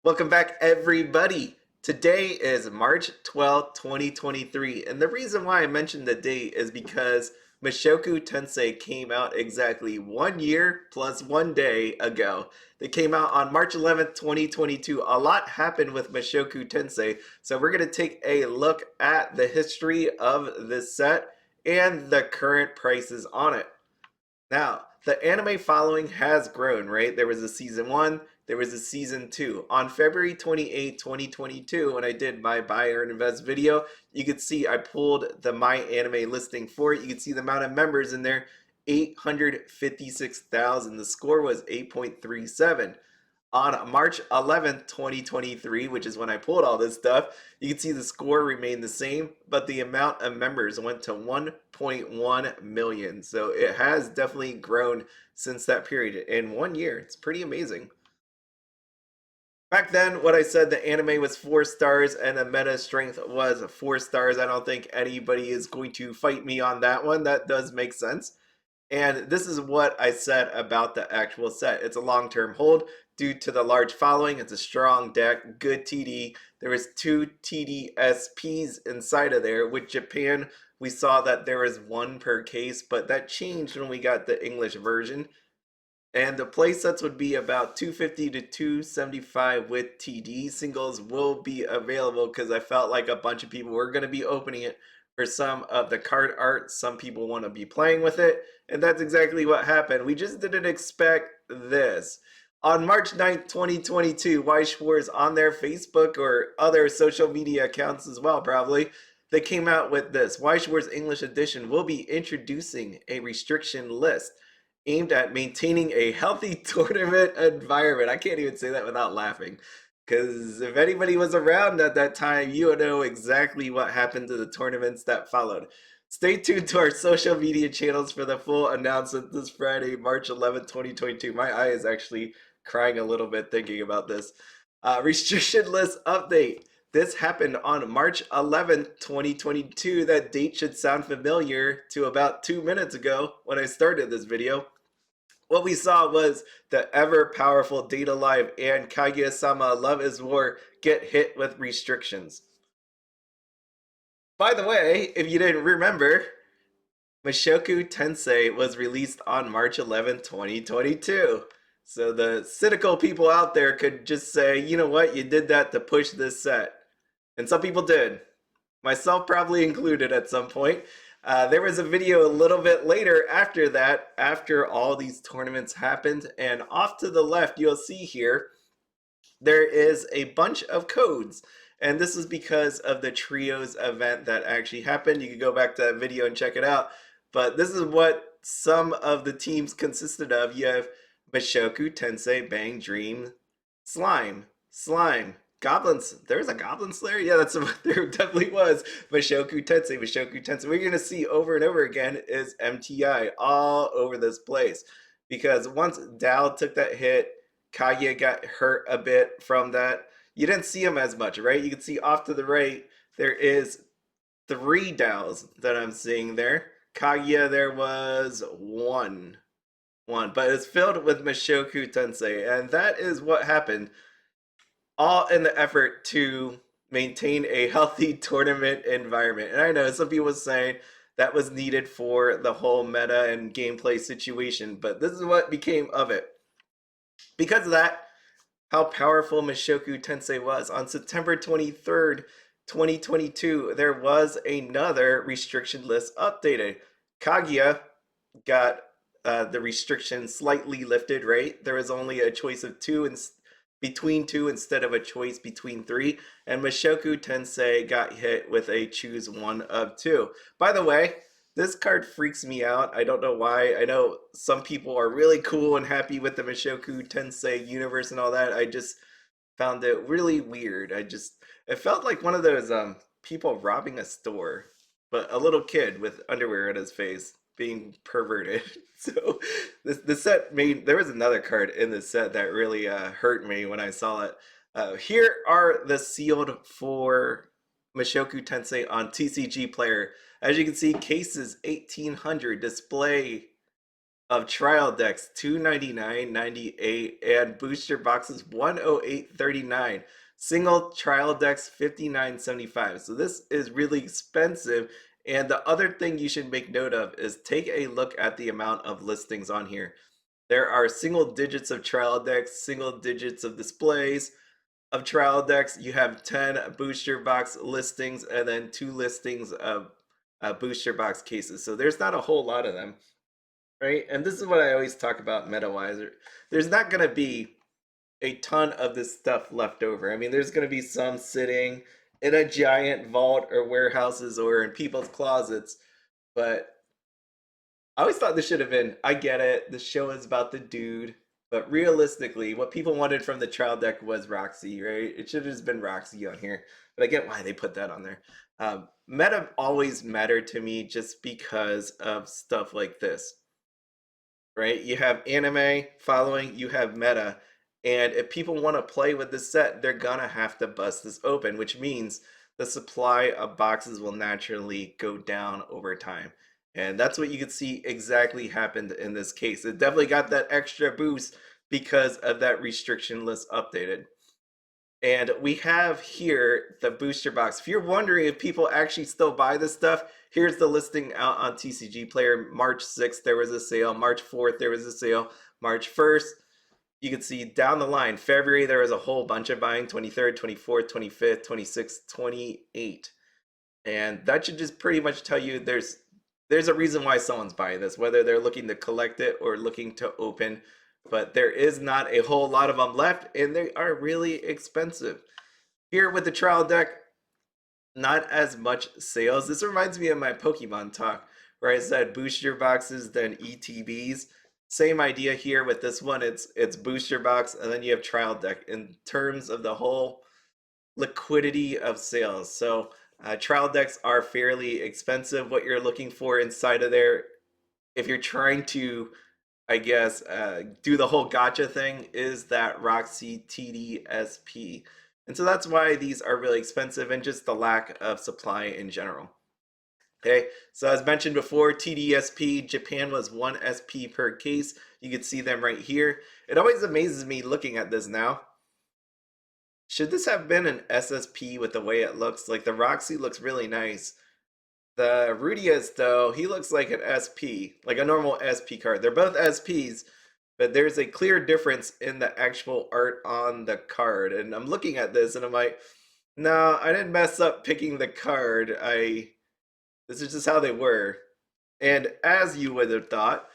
Welcome back, everybody. Today is March 12th, 2023, and the reason why I mentioned the date is because Mushoku Tensei came out exactly 1 year plus 1 day ago. They came out on March 11th, 2022. A lot happened with Mushoku Tensei, so we're going to take a look at the history of this set and the current prices on it. Now, the anime following has grown, right? There was a season 1, there was a season 2. On February 28, 2022, when I did my buy or invest video, you could see I pulled the My Anime listing for it. You could see the amount of members in there, 856,000. The score was 8.37. On March 11th, 2023, which is when I pulled all this stuff, you can see the score remained the same, but the amount of members went to 1.1 million. So it has definitely grown since that period in 1 year. It's pretty amazing. Back then, what I said, the anime was 4 stars and the meta strength was 4 stars. I don't think anybody is going to fight me on that one. That does make sense. And this is what I said about the actual set. It's a long-term hold due to the large following. It's a strong deck, good TD. There was 2 TDSPs inside of there. With Japan, we saw that there was 1 per case, but that changed when we got the English version. And the play sets would be about 250 to 275 with TD. Singles will be available because I felt like a bunch of people were going to be opening it for some of the card art. Some people want to be playing with it, and that's exactly what happened. We just didn't expect this. On March 9th, 2022, Weiss Schwarz on their Facebook or other social media accounts as well, probably, they came out with this. Weiss Schwarz English Edition will be introducing a restriction list aimed at maintaining a healthy tournament environment. I can't even say that without laughing. Because if anybody was around at that time, you would know exactly what happened to the tournaments that followed. Stay tuned to our social media channels for the full announcement this Friday, March 11th, 2022. My eye is actually crying a little bit thinking about this. Restriction list update. This happened on March 11th, 2022. That date should sound familiar to about 2 minutes ago when I started this video. What we saw was the ever-powerful Data Live and Kaguya-sama Love is War get hit with restrictions. By the way, if you didn't remember, Mushoku Tensei was released on March 11, 2022. So the cynical people out there could just say, you know what, you did that to push this set. And some people did. Myself probably included at some point. There was a video a little bit later after that, after all these tournaments happened, and off to the left you'll see here, there is a bunch of codes. And this is because of the Trios event that actually happened. You can go back to that video and check it out. But this is what some of the teams consisted of. You have Mushoku Tensei, Bang Dream, Slime, Goblins. There was a Goblin Slayer? Yeah, there definitely was. Mushoku Tensei. What you're going to see over and over again is MTI all over this place. Because once Dal took that hit, Kaguya got hurt a bit from that. You didn't see him as much, right? You can see off to the right, there is 3 Dals that I'm seeing there. Kaguya, there was one, but it's filled with Mushoku Tensei, and that is what happened, all in the effort to maintain a healthy tournament environment. And I know some people saying that was needed for the whole meta and gameplay situation, but this is what became of it. Because of that, how powerful Mushoku Tensei was. On September 23rd, 2022, there was another restriction list updated. Kaguya got the restriction slightly lifted, right? There was only a choice of between 2 instead of a choice between 3. And Mushoku Tensei got hit with a choose 1 of 2. By the way, this card freaks me out. I don't know why. I know some people are really cool and happy with the Mushoku Tensei universe and all that. I just found it really weird. It felt like one of those people robbing a store, but a little kid with underwear on his face being perverted. So the set there was another card in the set that really hurt me when I saw it. Here are the sealed for Mushoku Tensei on TCGPLAYER. As you can see, cases 1800, display of trial decks 299.98 and booster boxes 108.39. Single trial decks 59.75. So this is really expensive. And the other thing you should make note of is take a look at the amount of listings on here. There are single digits of trial decks, single digits of displays of trial decks. You have 10 booster box listings and then 2 listings of booster box cases. So there's not a whole lot of them, right? And this is what I always talk about meta-wise. There's not going to be a ton of this stuff left over. I mean, there's going to be some sitting in a giant vault or warehouses or in people's closets, but I always thought this should have been, I get it, the show is about the dude, but realistically, what people wanted from the trial deck was Roxy, right? It should have just been Roxy on here, but I get why they put that on there. Meta always mattered to me just because of stuff like this, right? You have anime following, you have meta, and if people want to play with this set, they're gonna have to bust this open, which means the supply of boxes will naturally go down over time. And that's what you can see exactly happened in this case. It definitely got that extra boost because of that restriction list updated. And we have here the booster box. If you're wondering if people actually still buy this stuff, here's the listing out on TCG Player. March 6th, there was a sale. March 4th, there was a sale. March 1st, you can see down the line, February, there was a whole bunch of buying, 23rd, 24th, 25th, 26th, 28th. And that should just pretty much tell you there's a reason why someone's buying this, whether they're looking to collect it or looking to open. But there is not a whole lot of them left, and they are really expensive. Here with the trial deck, not as much sales. This reminds me of my Pokemon talk, where I said booster boxes, then ETBs. Same idea here with this one. It's booster box, and then you have trial deck in terms of the whole liquidity of sales. So trial decks are fairly expensive. What you're looking for inside of there, if you're trying to, I guess, do the whole gotcha thing, is that Roxy TDSP. And so that's why these are really expensive and just the lack of supply in general. Okay, so as mentioned before, TDSP, Japan was 1 SP per case. You can see them right here. It always amazes me looking at this now. Should this have been an SSP with the way it looks? Like the Roxy looks really nice. The Rudeus, though, he looks like an SP, like a normal SP card. They're both SPs, but there's a clear difference in the actual art on the card. And I'm looking at this and I'm like, no, I didn't mess up picking the card. This is just how they were. And as you would have thought,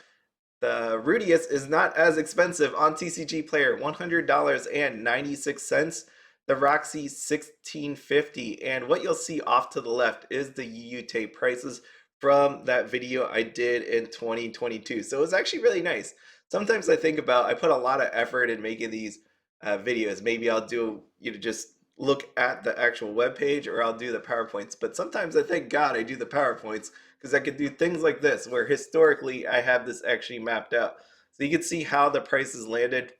the Rudeus is not as expensive on TCG Player, $100.96. The Roxy $16.50, and what you'll see off to the left is the UUT prices from that video I did in 2022. So it was actually really nice. Sometimes I think about, I put a lot of effort in making these videos. Maybe I'll do, just look at the actual web page, or I'll do the PowerPoints. But sometimes I thank God I do the PowerPoints, because I could do things like this, where historically I have this actually mapped out. So you can see how the prices landed.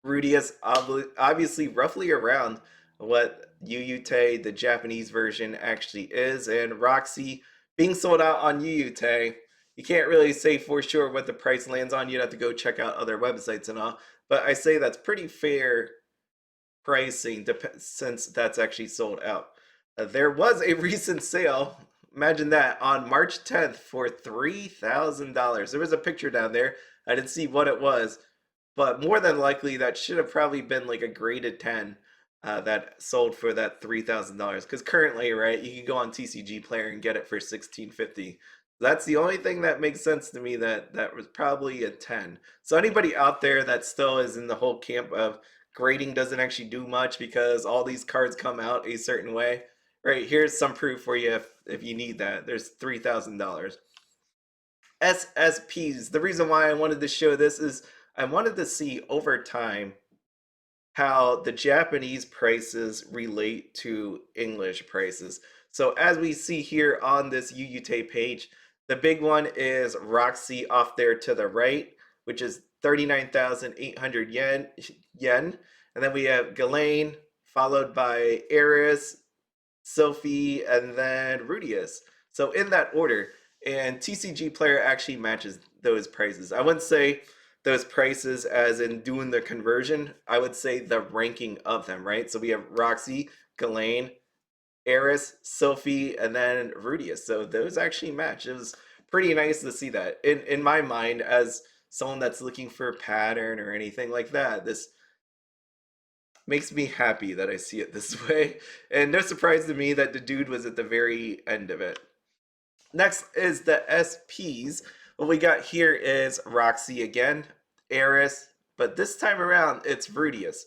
Rudeus obviously roughly around what UUT, the Japanese version, actually is, and Roxy being sold out on UUT, you can't really say for sure what the price lands on. You'd have to go check out other websites and all, but I say that's pretty fair pricing since that's actually sold out. There was a recent sale, imagine that, on March 10th for $3,000. There was a picture down there. I didn't see what it was, but more than likely that should have probably been like a graded 10 that sold for that $3,000. Because currently, right, you can go on TCG Player and get it for $16.50. That's the only thing that makes sense to me, that was probably a 10. So anybody out there that still is in the whole camp of grading doesn't actually do much because all these cards come out a certain way, right, here's some proof for you if you need that. There's $3,000. SSPs. The reason why I wanted to show this is I wanted to see over time how the Japanese prices relate to English prices. So as we see here on this UUT page, the big one is Roxy off there to the right, which is 39,800 yen. And then we have Ghislaine, followed by Eris, Sophie, and then Rudeus. So in that order. and TCG Player actually matches those prices. I wouldn't say those prices as in doing the conversion. I would say the ranking of them, right? So we have Roxy, Ghislaine, Eris, Sophie, and then Rudeus. So those actually match. It was pretty nice to see that. In my mind, as someone that's looking for a pattern or anything like that, this makes me happy that I see it this way. And no surprise to me that the dude was at the very end of it. Next is the SPs. What we got here is Roxy again, Eris, but this time around it's Rudeus.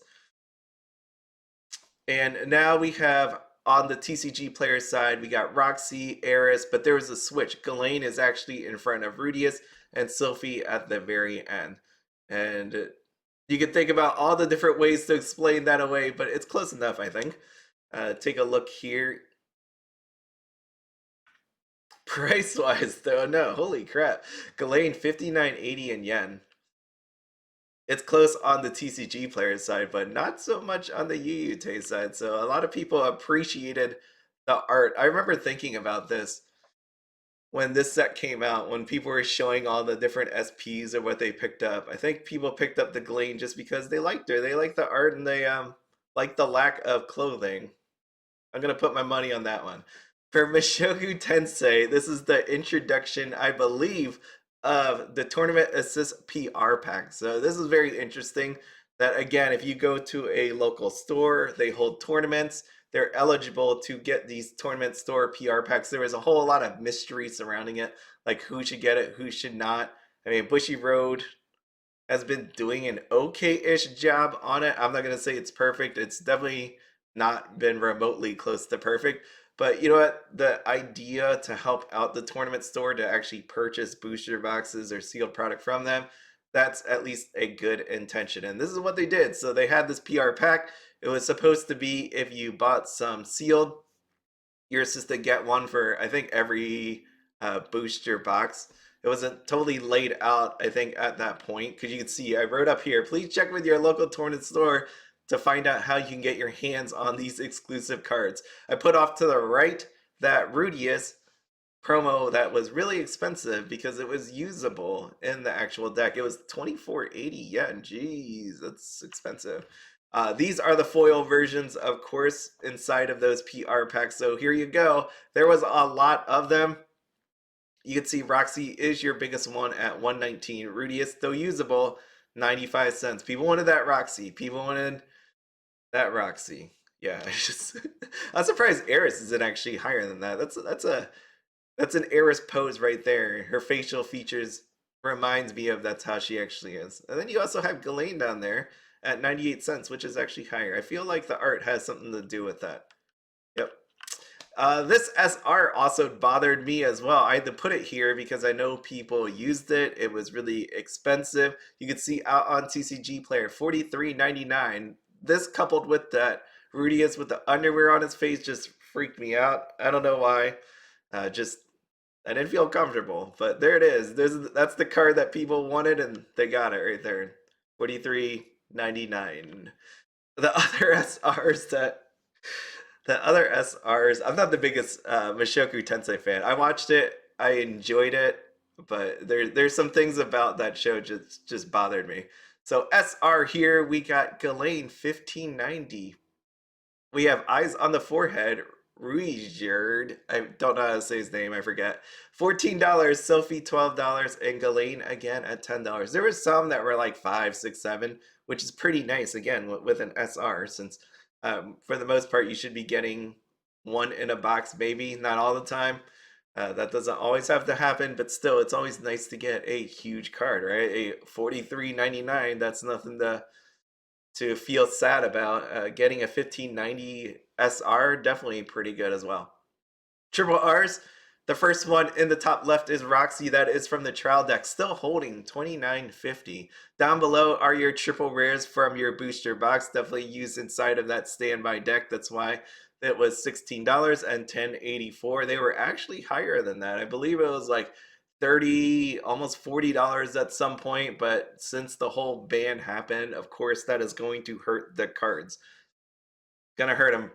And now we have on the TCG player side, we got Roxy, Eris, but there was a switch. Ghislaine is actually in front of Rudeus and Sophie at the very end. And you can think about all the different ways to explain that away, but it's close enough, I think. Take a look here. Price-wise, though, no, holy crap. Ghislaine, 59.80 in yen. It's close on the TCG player side, but not so much on the Yuyute side. So a lot of people appreciated the art. I remember thinking about this when this set came out, when people were showing all the different SPs or what they picked up. I think people picked up the Ghislaine just because they liked her. They liked the art and they liked the lack of clothing. I'm going to put my money on that one. For Mushoku Tensei, this is the introduction, I believe, of the Tournament Assist PR pack. So this is very interesting that, again, if you go to a local store, they hold tournaments, they're eligible to get these tournament store PR packs. There was a whole lot of mystery surrounding it, like who should get it, who should not. I mean, Bushy Road has been doing an okay-ish job on it. I'm not going to say it's perfect. It's definitely not been remotely close to perfect. But you know what? The idea to help out the tournament store to actually purchase booster boxes or sealed product from them, that's at least a good intention. And this is what they did. So they had this PR pack. It was supposed to be if you bought some sealed, you're supposed to get one for, I think, every booster box. It wasn't totally laid out, I think, at that point, because you can see I wrote up here, please check with your local tournament store to find out how you can get your hands on these exclusive cards. I put off to the right that Rudeus promo that was really expensive because it was usable in the actual deck. It was 24.80 yen. Jeez, that's expensive. These are the foil versions, of course, inside of those PR packs. So here you go. There was a lot of them. You can see Roxy is your biggest one at 119. Rudeus, still usable, 95 cents. People wanted that Roxy. People wanted that Roxy. Yeah, I'm surprised Eris isn't actually higher than that. That's an Eris pose right there. Her facial features reminds me of that's how she actually is. And then you also have Ghislaine down there at 98 cents, which is actually higher. I feel like the art has something to do with that. Yep. This SR also bothered me as well. I had to put it here because I know people used it. It was really expensive. You can see out on TCG Player, $43.99. This coupled with that Rudeus with the underwear on his face just freaked me out. I don't know why. Just I didn't feel comfortable, but there it is. That's the card that people wanted, and they got it right there. $43.99. The other SRs I'm not the biggest Mushoku Tensei fan. I watched it, I enjoyed it, but there's some things about that show just bothered me. So SR here, we got Ghislaine 1590. We have Eyes on the Forehead, Ruijerd. I don't know how to say his name, I forget. $14, Sophie $12, and Ghislaine again at $10. There were some that were like 5, 6, 7, which is pretty nice again with an SR, since for the most part you should be getting one in a box, maybe not all the time. That doesn't always have to happen, but still, it's always nice to get a huge card, right? A $43.99. That's nothing to feel sad about. Getting a 1590 SR, definitely pretty good as well. Triple R's, the first one in the top left is Roxy. That is from the trial deck, still holding 29.50. Down below are your triple rares from your booster box, definitely used inside of that standby deck. That's why it was $16 and $10.84. They were actually higher than that. I believe it was like 30, almost $40 at some point, but since the whole ban happened, of course that is going to hurt the cards. Gonna hurt them.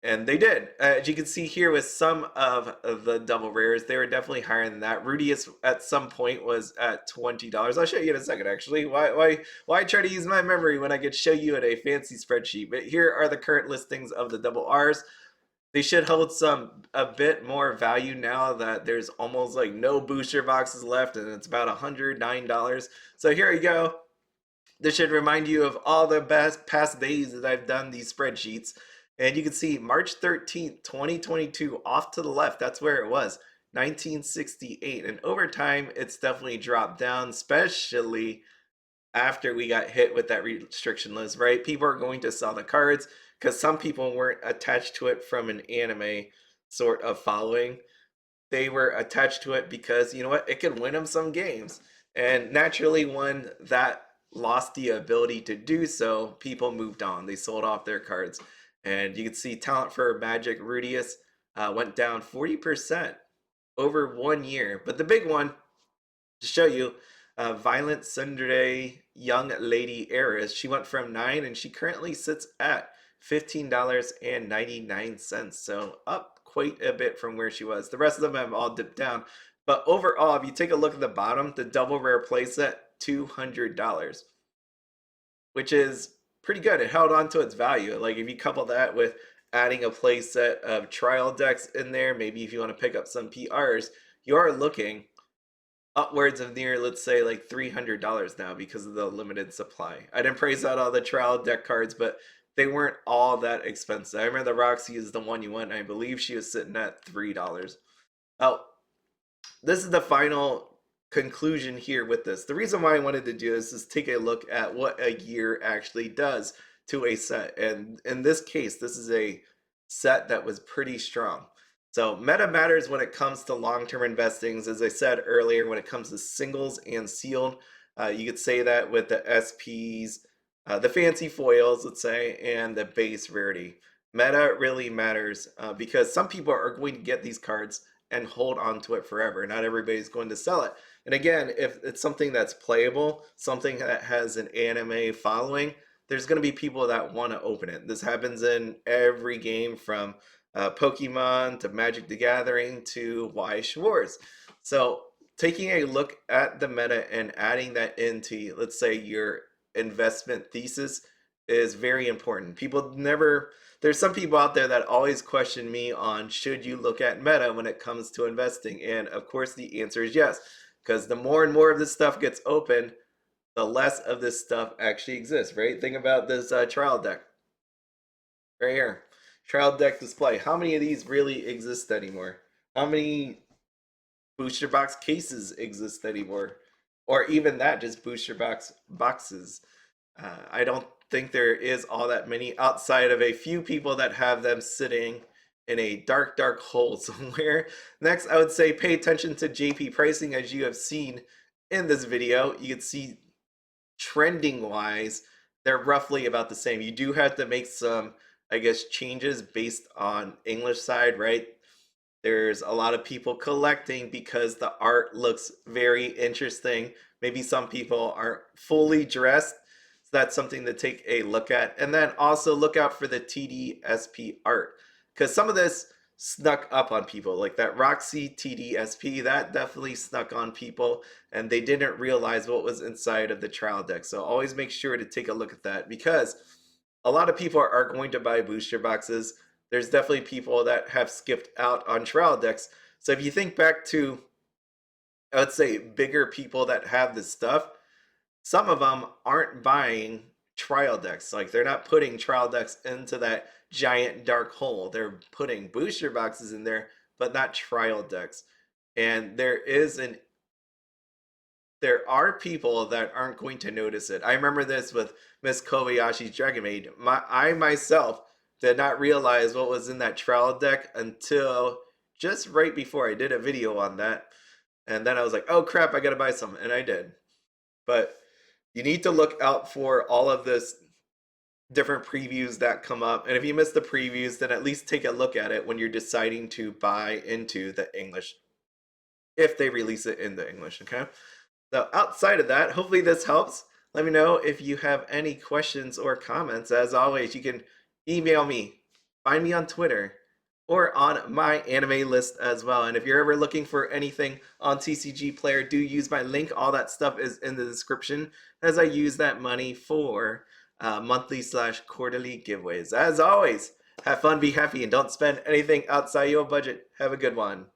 And they did. As you can see here with some of the double rares, they were definitely higher than that. Rudeus at some point was at $20. I'll show you in a second, actually. Why try to use my memory when I could show you in a fancy spreadsheet? But here are the current listings of the double R's. They should hold a bit more value now that there's almost like no booster boxes left, and it's about $109. So here you go. This should remind you of all the best past days that I've done these spreadsheets. And you can see March 13th, 2022, off to the left, that's where it was, 1968. And over time, it's definitely dropped down, especially after we got hit with that restriction list, right? People are going to sell the cards because some people weren't attached to it from an anime sort of following. They were attached to it because, you know what, it could win them some games. And naturally, when that lost the ability to do so, people moved on. They sold off their cards. And you can see talent for Magic Rudeus went down 40% over 1 year. But the big one, to show you, Violent Tsundere Young Lady Eris, she went from 9 and she currently sits at $15.99. So up quite a bit from where she was. The rest of them have all dipped down. But overall, if you take a look at the bottom, the double rare playset, $200, which is pretty good. It held on to its value. Like if you couple that with adding a playset of trial decks in there, maybe if you want to pick up some PRs, you are looking upwards of near, let's say, like $300 now because of the limited supply. I didn't price out all the trial deck cards, but they weren't all that expensive. I remember the Roxy is the one you want, and I believe she was sitting at $3. Oh, this is the final conclusion here with this. The reason why I wanted to do this is take a look at what a year actually does to a set. And in this case, this is a set that was pretty strong. So meta matters when it comes to long-term investings. As I said earlier, when it comes to singles and sealed, you could say that with the SPs, the fancy foils, let's say, and the base rarity. Meta really matters because some people are going to get these cards and hold on to it forever. Not everybody's going to sell it. And again, if it's something that's playable, something that has an anime following, there's going to be people that want to open it. This happens in every game from Pokemon to Magic the Gathering to Weiss Schwarz. So taking a look at the meta and adding that into, let's say, your investment thesis is very important. People never, there's some people out there that always question me on should you look at meta when it comes to investing, and of course the answer is yes, because the more and more of this stuff gets open, the less of this stuff actually exists, right? Think about this trial deck right here, trial deck display. How many of these really exist anymore? How many booster box cases exist anymore? Or even that, just booster boxes. I don't think there is all that many outside of a few people that have them sitting in a dark hole somewhere. Next, I would say pay attention to JP pricing. As you have seen in this video, you can see trending wise, they're roughly about the same. You do have to make some, I guess, changes based on English side, right? There's a lot of people collecting because the art looks very interesting. Maybe some people aren't fully dressed. So that's something to take a look at. And then also look out for the TDSP art, because some of this snuck up on people. Like that Roxy TDSP, that definitely snuck on people, and they didn't realize what was inside of the trial deck. So always make sure to take a look at that, because a lot of people are going to buy booster boxes. There's definitely people that have skipped out on trial decks. So if you think back to, I would say, bigger people that have this stuff, some of them aren't buying trial decks. Like they're not putting trial decks into that giant dark hole. They're putting booster boxes in there, but not trial decks. And there are people that aren't going to notice it. I remember this with Miss Kobayashi's Dragon Maid. I myself did not realize what was in that trial deck until just right before I did a video on that. And then I was like, oh crap, I gotta buy some. And I did. But you need to look out for all of this different previews that come up. And if you miss the previews, then at least take a look at it when you're deciding to buy into the English, if they release it in the English, okay? So outside of that, hopefully this helps. Let me know if you have any questions or comments. As always, you can email me. find me on Twitter or on my anime list as well. And if you're ever looking for anything on TCG Player, do use my link. All that stuff is in the description as I use that money for monthly/quarterly giveaways. As always, have fun, be happy, and don't spend anything outside your budget. Have a good one.